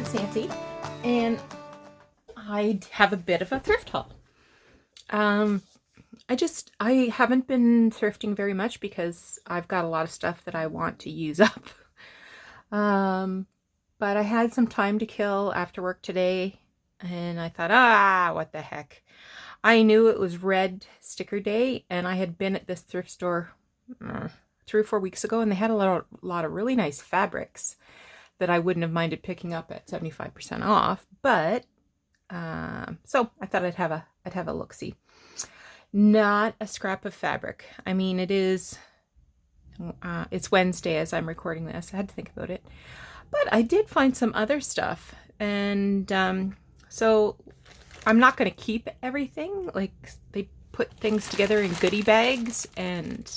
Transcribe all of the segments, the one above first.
it's Nancy, and I have a bit of a thrift haul. I haven't been thrifting very much because I've got a lot of stuff that I want to use up. But I had some time to kill after work today, and I thought, what the heck. I knew it was Red Sticker Day, and I had been at this thrift store 3 or 4 weeks ago, and they had a lot of really nice fabrics that I wouldn't have minded picking up at 75% off. But so I thought I'd have a look-see. Not a scrap of fabric. I mean, it's Wednesday as I'm recording this. I had to think about it. But I did find some other stuff. And so I'm not going to keep everything. Like, they put things together in goodie bags, and,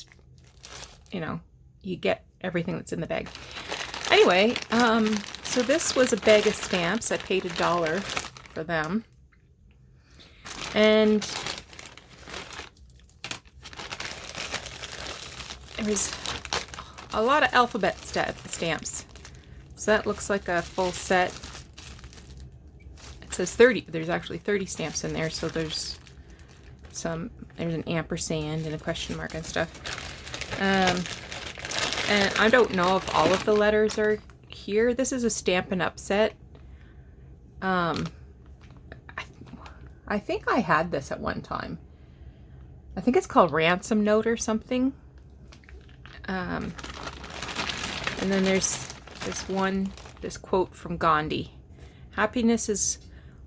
you know, you get everything that's in the bag. Anyway, so this was a bag of stamps. I paid $1 for them. And there's a lot of alphabet stamps. So that looks like a full set. It says 30. There's actually 30 stamps in there. So there's an ampersand and a question mark and stuff. And I don't know if all of the letters are here. This is a Stampin' Up set. I think I had this at one time. I think it's called Ransom Note or something. And then there's this quote from Gandhi. Happiness is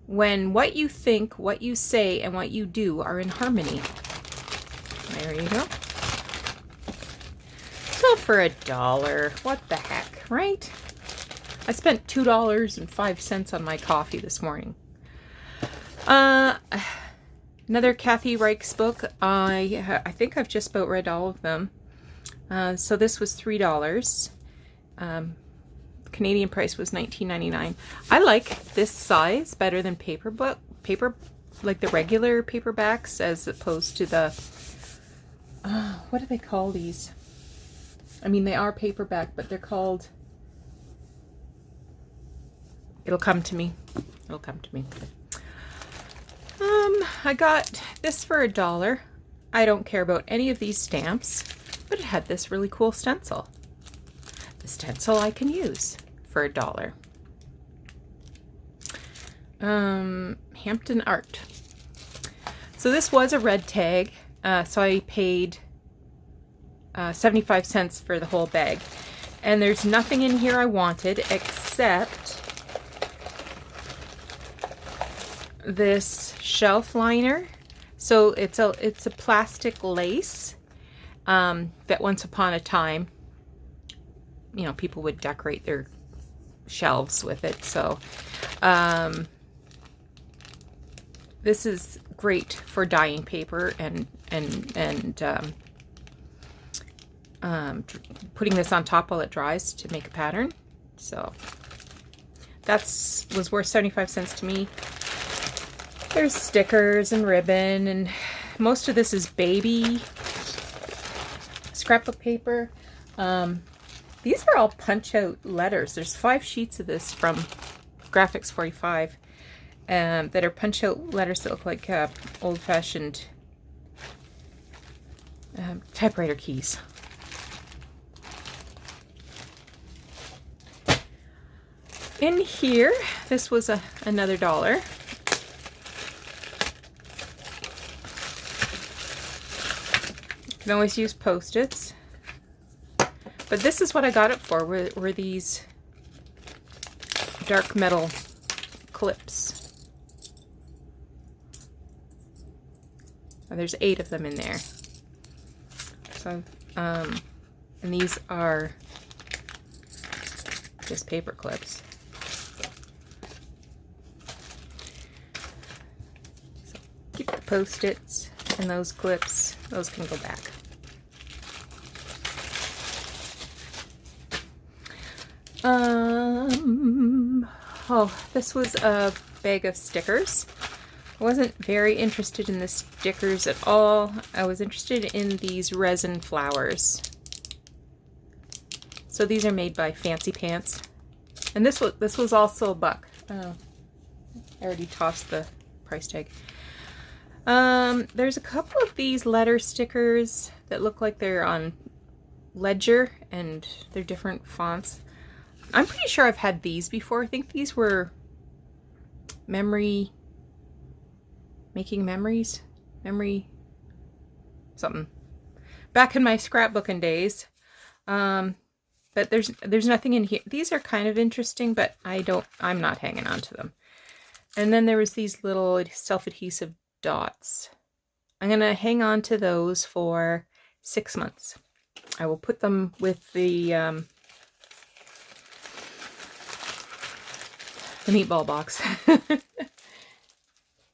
when what you think, what you say, and what you do are in harmony. There you go. So for $1, what the heck, right? I spent $2.05 on my coffee this morning. Another Kathy Reichs book. I think I've just about read all of them. So this was $3. Canadian price was $19.99. I like this size better than paper like the regular paperbacks, as opposed to the what do they call these? I mean, they are paperback, but they're called, it'll come to me. I got this for $1. I don't care about any of these stamps, but it had this really cool stencil. The stencil I can use for $1. Hampton Art. So this was a red tag, so I paid 75 cents for the whole bag. And there's nothing in here I wanted except this shelf liner. So it's a plastic lace that once upon a time, you know, people would decorate their shelves with it. So this is great for dyeing paper and putting this on top while it dries to make a pattern. So was worth 75 cents to me. There's stickers and ribbon, and most of this is baby scrapbook paper. These are all punch out letters. There's 5 sheets of this from Graphics 45 that are punch out letters that look like old-fashioned typewriter keys. In here, this was another $1. You can always use Post-its. But this is what I got it for, were these dark metal clips. And there's 8 of them in there. So, and these are just paper clips. So keep the Post-its and those clips. Those can go back. This was a bag of stickers. I wasn't very interested in the stickers at all. I was interested in these resin flowers. So these are made by Fancy Pants. And this was also $1. Oh, I already tossed the price tag. There's a couple of these letter stickers that look like they're on Ledger and they're different fonts. I'm pretty sure I've had these before. I think these were making memories, memory something. Back in my scrapbooking days. But there's nothing in here. These are kind of interesting, but I'm not hanging on to them. And then there was these little self-adhesive dots. I'm going to hang on to those for 6 months. I will put them with the meatball box.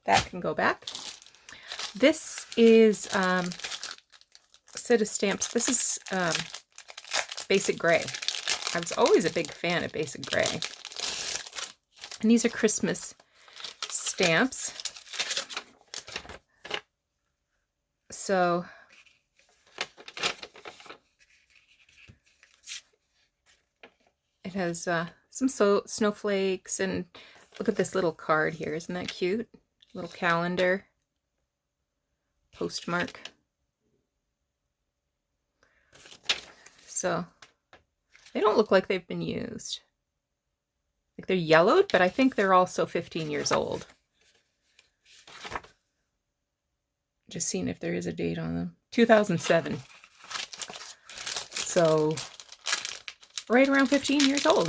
That can go back. This is a set of stamps. This is Basic Gray. I was always a big fan of Basic Gray. And these are Christmas stamps. So it has some snowflakes, and look at this little card here. Isn't that cute? Little calendar. Postmark. So they don't look like they've been used. Like they're yellowed, but I think they're also 15 years old. Just seeing if there is a date on them. 2007. So right around 15 years old.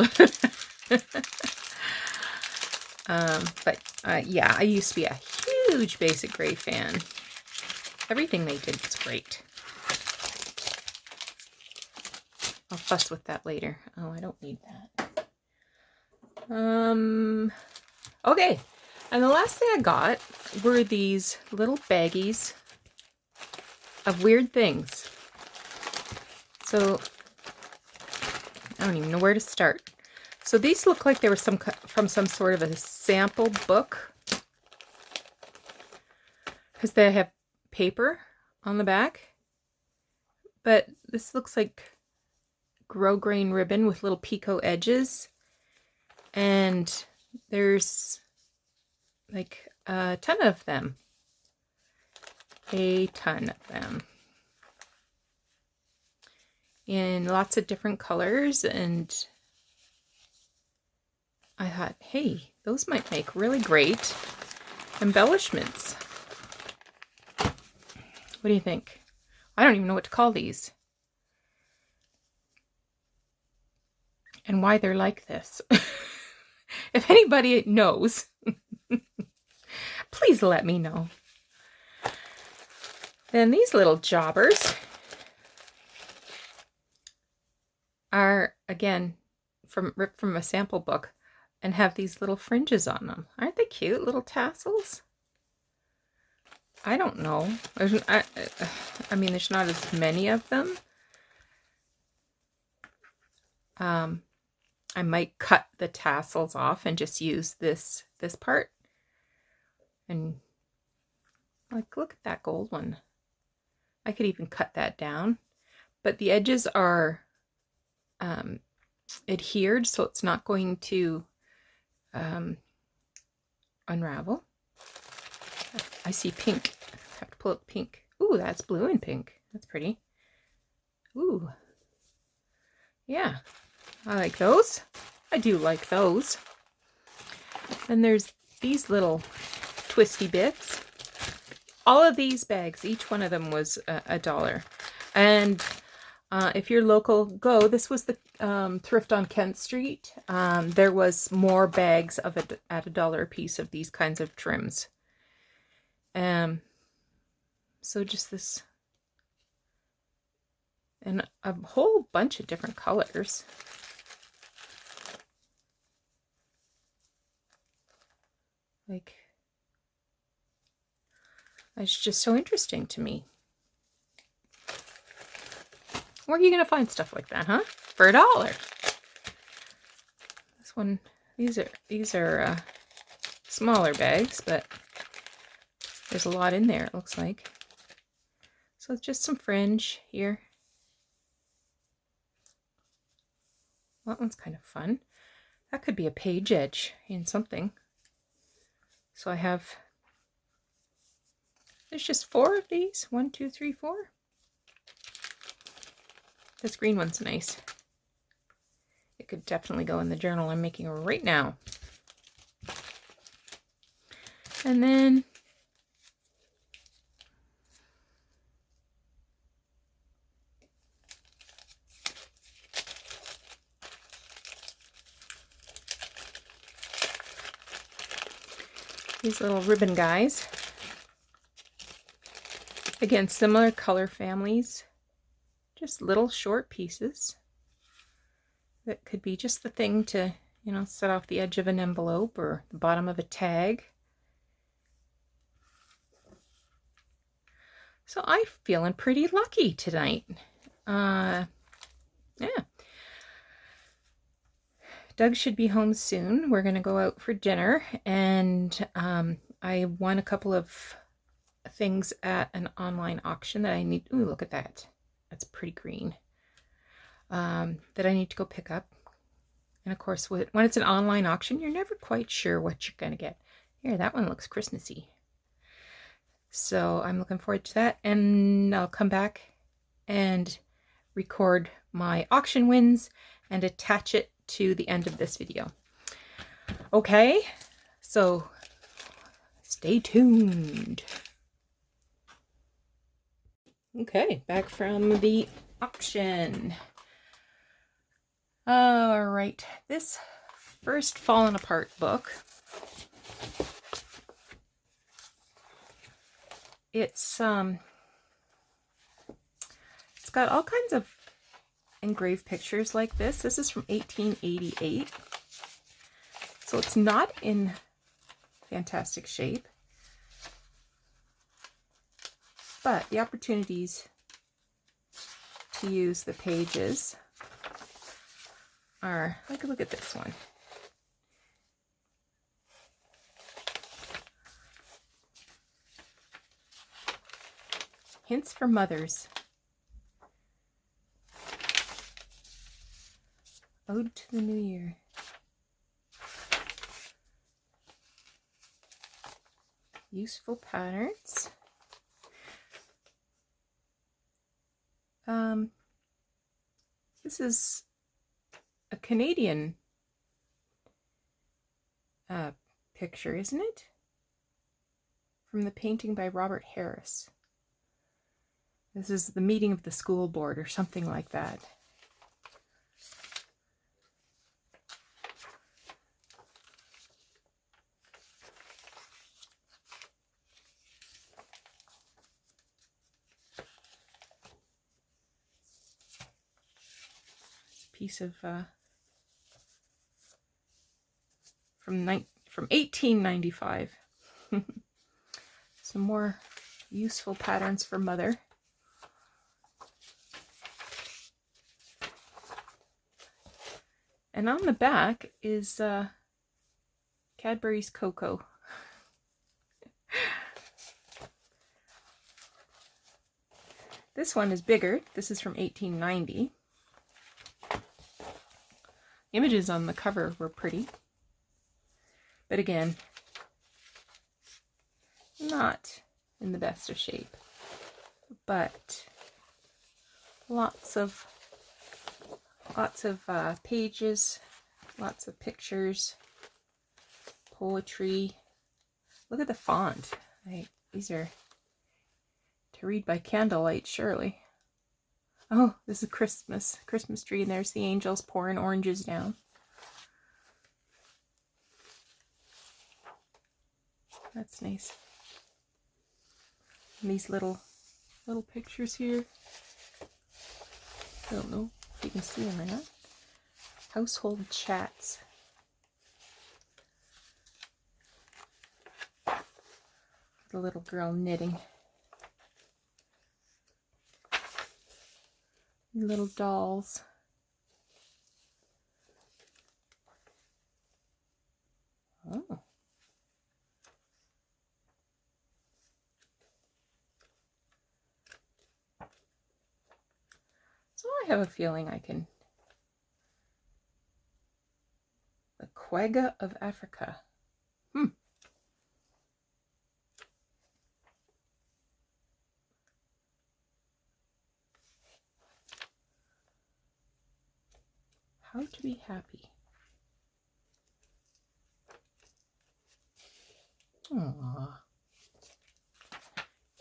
Yeah, I used to be a huge Basic Gray fan. Everything they did was great. I'll fuss with that later. Oh, I don't need that. Okay. And the last thing I got were these little baggies of weird things. So I don't even know where to start. So these look like they were from some sort of a sample book, because they have paper on the back. But this looks like grosgrain ribbon with little picot edges, and there's like a ton of them. In lots of different colors, and I thought, hey, those might make really great embellishments. What do you think? I don't even know what to call these. And why they're like this. If anybody knows, please let me know. Then these little jobbers are, again, ripped from a sample book, and have these little fringes on them. Aren't they cute? Little tassels? I don't know. I mean, there's not as many of them. I might cut the tassels off and just use this part. And like, look at that gold one. I could even cut that down. But the edges are adhered, so it's not going to unravel. I see pink. I have to pull up pink. Ooh, that's blue and pink. That's pretty. Ooh. Yeah. I like those. I do like those. Then there's these little twisty bits. All of these bags, each one of them was $1. And if you're local, go. This was the Thrift on Kent Street. There was more bags of it at $1 a piece of these kinds of trims. So just this, and a whole bunch of different colors. Like, it's just so interesting to me. Where are you going to find stuff like that, huh? For $1. This one, these are smaller bags, but there's a lot in there, it looks like. So it's just some fringe here. That one's kind of fun. That could be a page edge in something. So I have, there's just 4 of these. 1, 2, 3, 4. This green one's nice. It could definitely go in the journal I'm making right now. And then these little ribbon guys. Again, similar color families. Just little short pieces that could be just the thing to, you know, set off the edge of an envelope or the bottom of a tag. So I'm feeling pretty lucky tonight. Yeah. Doug should be home soon. We're going to go out for dinner, and I won a couple of things at an online auction that I need. Ooh, look at that. That's pretty green. That I need to go pick up. And of course, when it's an online auction, you're never quite sure what you're going to get. Here, that one looks Christmassy. So I'm looking forward to that. And I'll come back and record my auction wins and attach it to the end of this video. Okay, so stay tuned. Okay, back from the auction. All right, this first Fallen Apart book, it's got all kinds of engraved pictures like this. This is from 1888, so it's not in fantastic shape, but the opportunities to use the pages are, like, look at this one. Hints for Mothers. Ode to the New Year. Useful patterns. This is a Canadian picture, isn't it? From the painting by Robert Harris. This is the meeting of the school board or something like that. Piece of from 1895. Some more useful patterns for Mother. And on the back is Cadbury's Cocoa. This one is bigger. This is from 1890. Images on the cover were pretty, but again, not in the best of shape, but lots of pages, lots of pictures, poetry. Look at the font. These are to read by candlelight, surely. Oh, this is Christmas tree, and there's the angels pouring oranges down. That's nice. And these little pictures here. I don't know if you can see them or not. Household chats. The little girl knitting. Little dolls. Oh. So I have a feeling I can Quagga of Africa. How to be happy. Aww.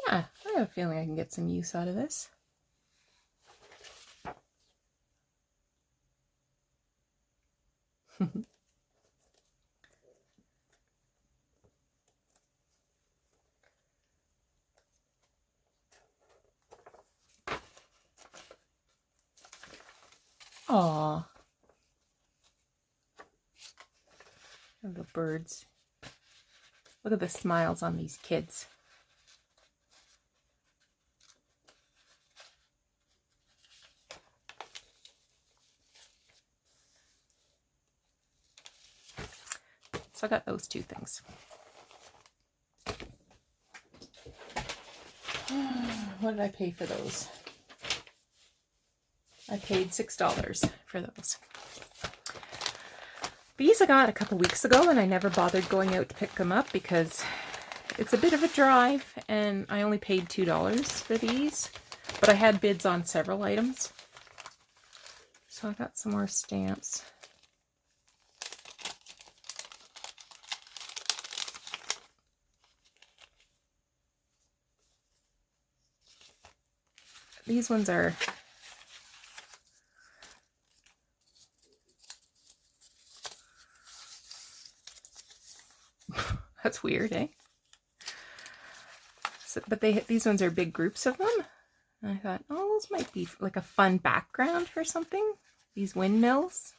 Yeah, I have a feeling I can get some use out of this. Aww. The birds. Look at the smiles on these kids. So I got those two things. What did I pay for those? I paid $6 for those. These I got a couple weeks ago and I never bothered going out to pick them up because it's a bit of a drive and I only paid $2 for these, but I had bids on several items. So I got some more stamps. These ones are that's weird, eh? So, but these ones are big groups of them. And I thought, oh, those might be like a fun background for something. These windmills.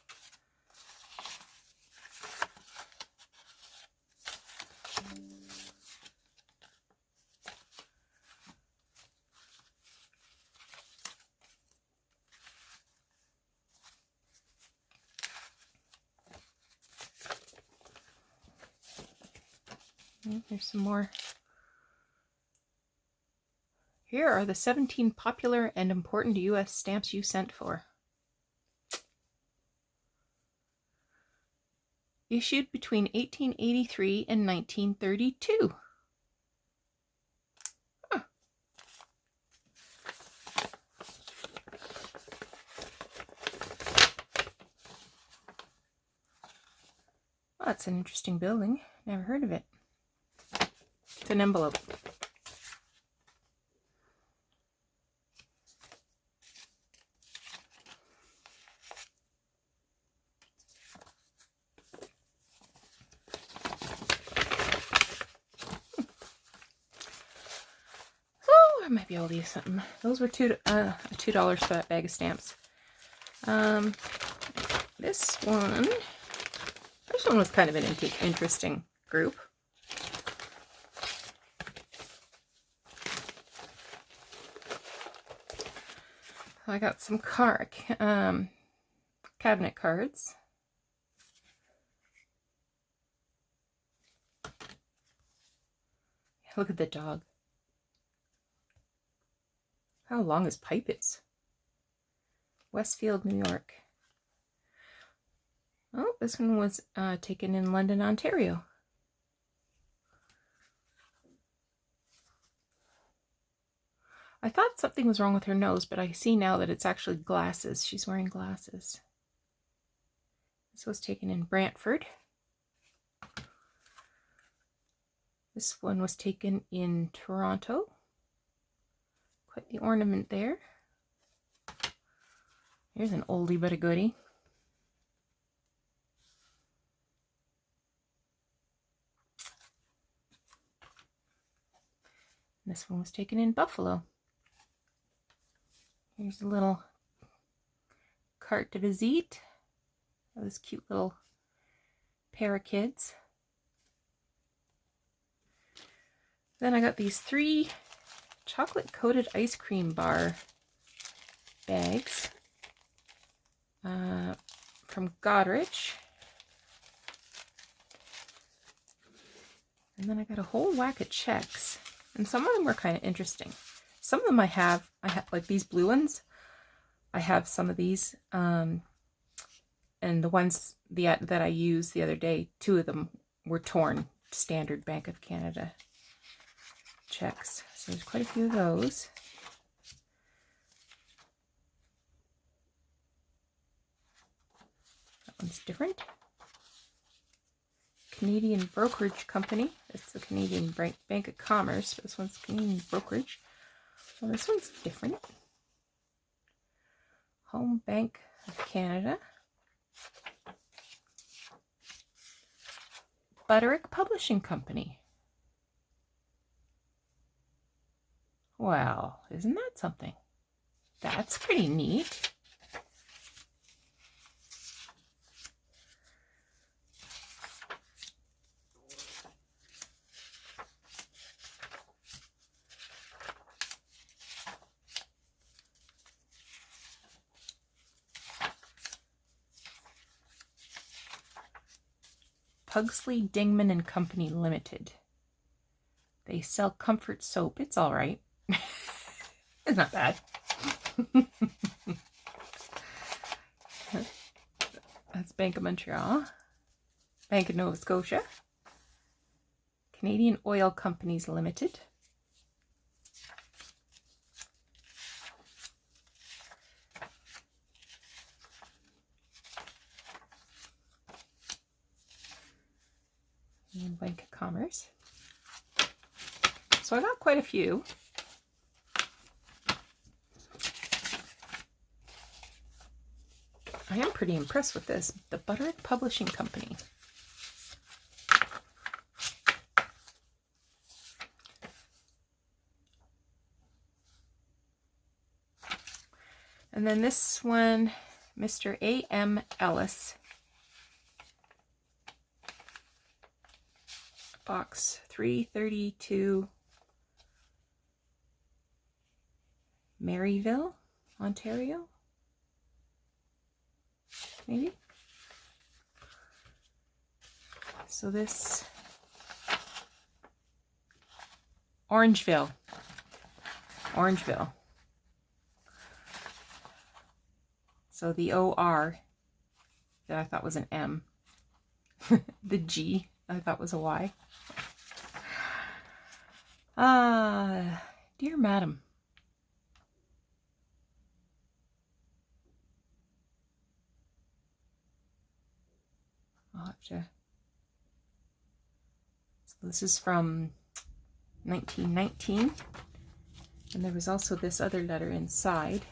There's some more. Here are the 17 popular and important U.S. stamps you sent for. Issued between 1883 and 1932. Huh. Well, that's an interesting building. Never heard of it. It's an envelope. Oh, I might be able to use something. Those were $2 for that bag of stamps. This one was kind of an interesting group. I got some cabinet cards. Look at the dog. How long his pipe is. Westfield, New York. Oh, this one was taken in London, Ontario. I thought something was wrong with her nose, but I see now that it's actually glasses. She's wearing glasses. This was taken in Brantford. This one was taken in Toronto. Quite the ornament there. Here's an oldie but a goodie. This one was taken in Buffalo. Here's a little carte de visite of this cute little pair of kids. Then I got these 3 chocolate coated ice cream bar bags from Godrich. And then I got a whole whack of checks. And some of them were kind of interesting. Some of them I have like these blue ones. I have some of these And the ones that I used the other day, 2 of them were torn, standard Bank of Canada checks. So there's quite a few of those. That one's different. Canadian Brokerage Company. It's the Canadian Bank of Commerce. This one's Canadian Brokerage. Well, this one's different. Home Bank of Canada. Butterick Publishing Company. Well, isn't that something? That's pretty neat. Pugsley Dingman and Company Limited. They sell comfort soap. It's all right. It's not bad. That's Bank of Montreal. Bank of Nova Scotia. Canadian Oil Companies Limited. And Bank of Commerce. So I got quite a few. I am pretty impressed with this. The Butterick Publishing Company. And then this one, Mr. A.M. Ellis. Box 332, Maryville, Ontario. Maybe. So this Orangeville. So the O-R that I thought was an M. The G I thought was a Y. Dear Madam. I'll have to. So this is from 1919. And there was also this other letter inside.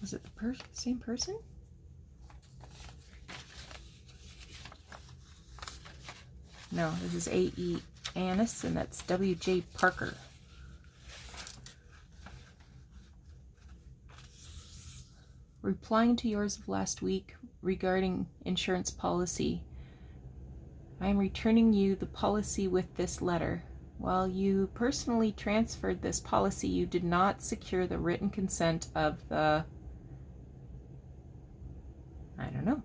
Was it the same person? No, this is A.E. Annis, and that's W.J. Parker. Replying to yours of last week regarding insurance policy, I am returning you the policy with this letter. While you personally transferred this policy, you did not secure the written consent of the... I don't know.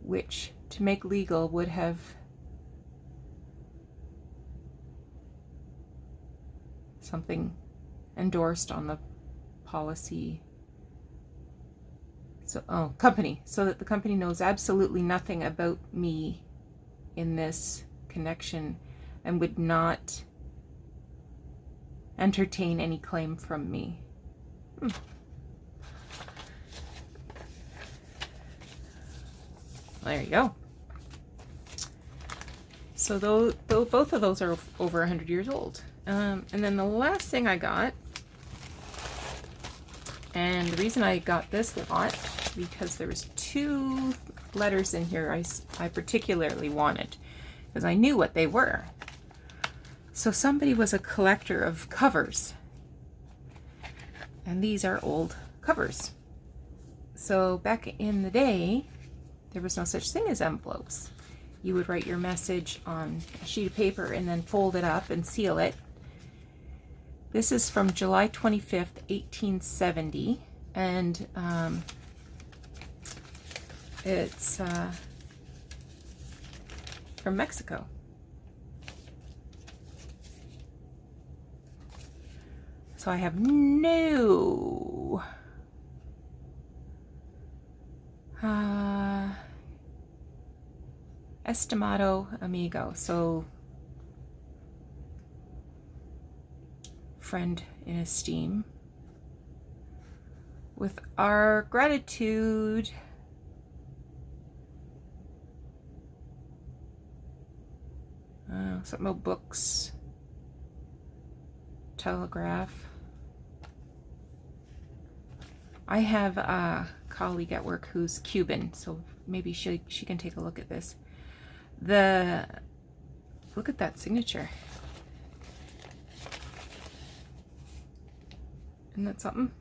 Which, to make legal, would have something endorsed on the policy. So, company. So that the company knows absolutely nothing about me in this connection and would not entertain any claim from me. There you go. So both of those are over 100 years old. And then the last thing I got, and the reason I got this lot, because there was 2 letters in here I particularly wanted, because I knew what they were. So somebody was a collector of covers, and these are old covers. So back in the day, there was no such thing as envelopes. You would write your message on a sheet of paper and then fold it up and seal it. This is from July 25th, 1870, and it's from Mexico. So I have no estimado amigo. So friend in esteem. With our gratitude. Something about books. Telegraph. I have a colleague at work who's Cuban, so maybe she can take a look at this. Look at that signature. Isn't that something?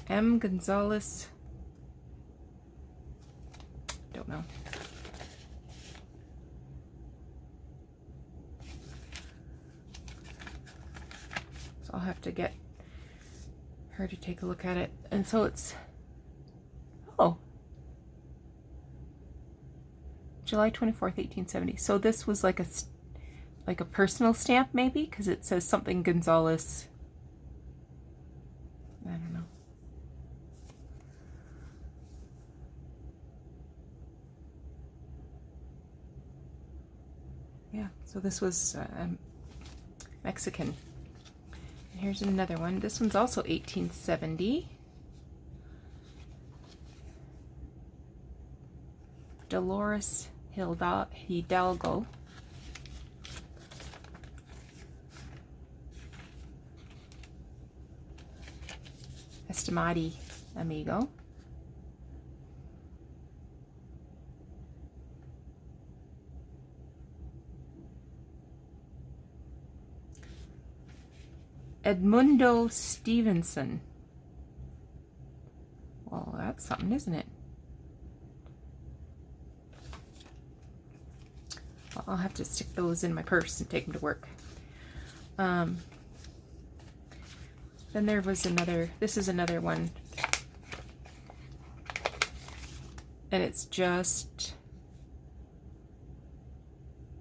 M. Gonzalez. Don't know. So I'll have to get her to take a look at it. And so it's, oh, July 24th, 1870. So this was like a personal stamp maybe, because it says something Gonzalez. I don't know. Yeah, so this was Mexican. And here's another one. This one's also 1870. Dolores Hidalgo. Estimati amigo. Edmundo Stevenson. Well, that's something, isn't it? Well, I'll have to stick those in my purse and take them to work. Then there was this is another one. And it's just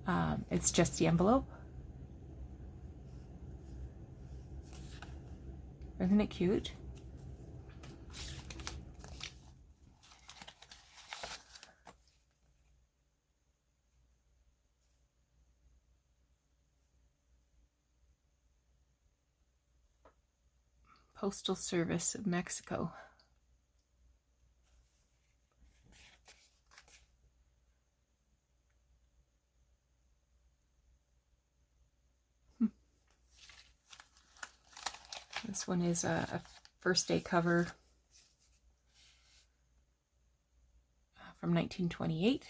the envelope. Isn't it cute? Postal Service of Mexico. This one is a first day cover from 1928.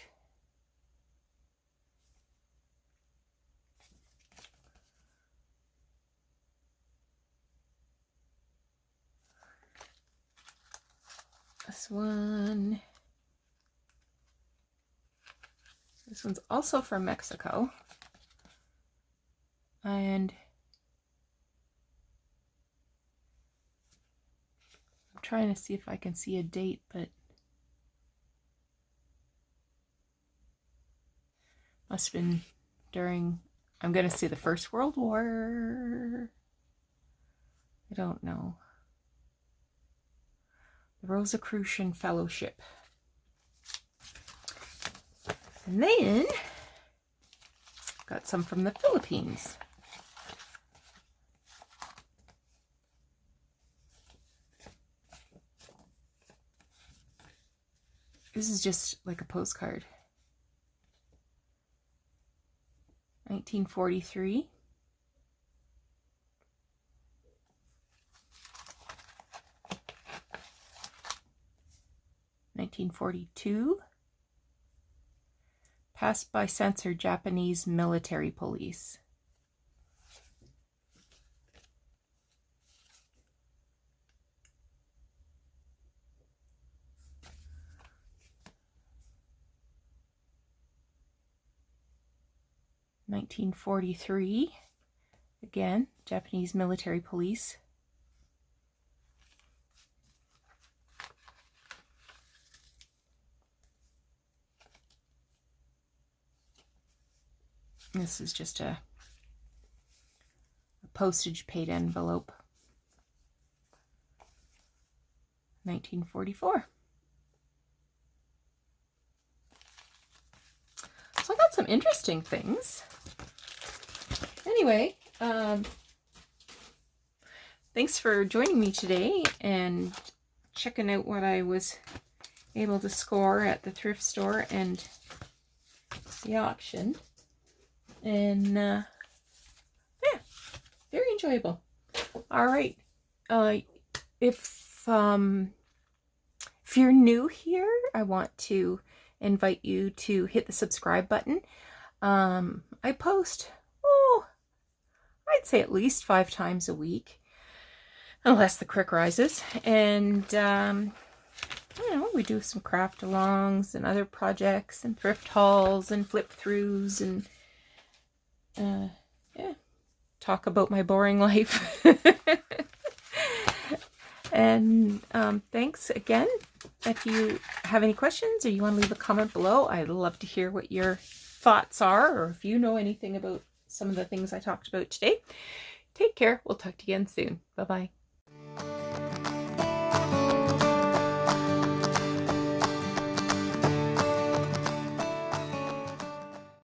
This one's also from Mexico. And I'm trying to see if I can see a date, but must have been during, I'm going to say the First World War. I don't know. The Rosicrucian Fellowship. And then got some from the Philippines. This is just like a postcard. 1943. (1942) Passed by censor Japanese military police. (1943) Again, Japanese military police. This is just a postage paid envelope. 1944. So I got some interesting things. Anyway, thanks for joining me today and checking out what I was able to score at the thrift store and the auction. And yeah, very enjoyable. All right. If you're new here, I want to invite you to hit the subscribe button. I post, I'd say at least 5 times a week, unless the creek rises. And you know, we do some craft alongs and other projects and thrift hauls and flip throughs and yeah, talk about my boring life. And thanks again. If you have any questions or you want to leave a comment below, I'd love to hear what your thoughts are, or if you know anything about some of the things I talked about today. Take care. We'll talk to you again soon. Bye-bye.